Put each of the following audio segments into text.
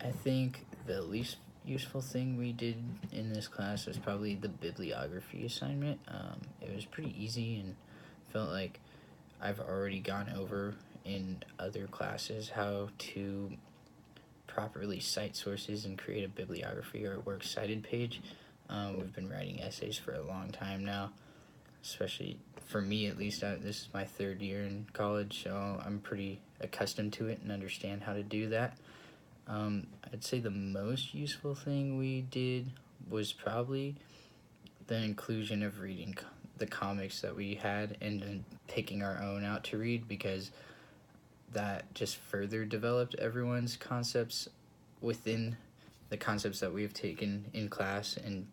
I think the least useful thing we did in this class was probably the bibliography assignment. It was pretty easy and felt like I've already gone over in other classes how to properly cite sources and create a bibliography or works cited page. We've been writing essays for a long time now, especially for me at least. This is my third year in college, so I'm pretty accustomed to it and understand how to do that. I'd say the most useful thing we did was probably the inclusion of reading the comics that we had and then picking our own out to read, because that just further developed everyone's concepts within the concepts that we've taken in class and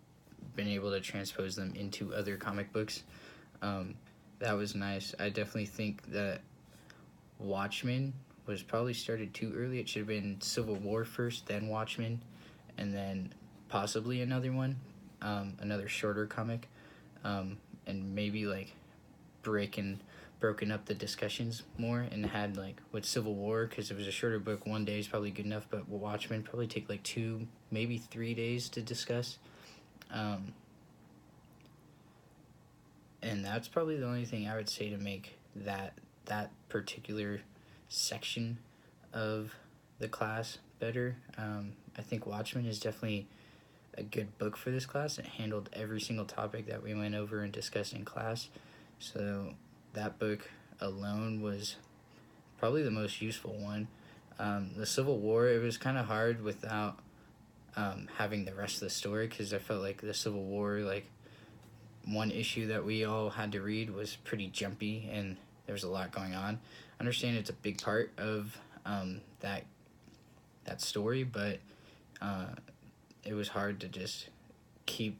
been able to transpose them into other comic books. That was nice. I definitely think that Watchmen was probably started too early. It should have been Civil War first, then Watchmen, and then possibly another one, another shorter comic, and maybe like breaking broken up the discussions more and had like with Civil War, because it was a shorter book, 1 day is probably good enough, but Watchmen probably take like 2 maybe 3 days to discuss. And that's probably the only thing I would say to make that particular section of the class better. I think Watchmen is definitely a good book for this class. It handled every single topic that we went over and discussed in class. So that book alone was probably the most useful one. The Civil War, it was kind of hard without having the rest of the story, because I felt like the Civil War, like one issue that we all had to read was pretty jumpy and there was a lot going on. I understand it's a big part of that story, but it was hard to just keep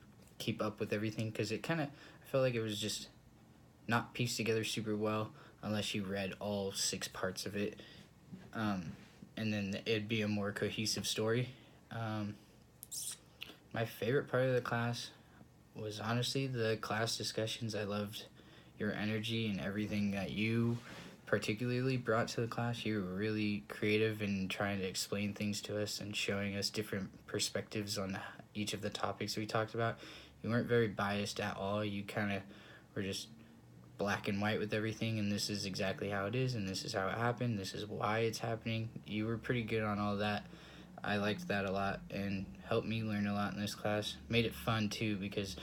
up with everything, because it kind of, I felt like it was just not pieced together super well unless you read all 6 parts of it, and then it'd be a more cohesive story. My favorite part of the class was honestly the class discussions. I loved your energy and everything that you particularly brought to the class. You were really creative in trying to explain things to us and showing us different perspectives on each of the topics we talked about. You weren't very biased at all. You kind of were just black and white with everything, and this is exactly how it is, and this is how it happened, this is why it's happening. You were pretty good on all that. I liked that a lot and helped me learn a lot in this class. Made it fun too, because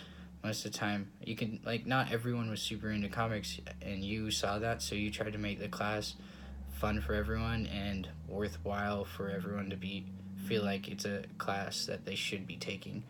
most of the time you can, like, not everyone was super into comics, and you saw that, so you tried to make the class fun for everyone and worthwhile for everyone to feel like it's a class that they should be taking.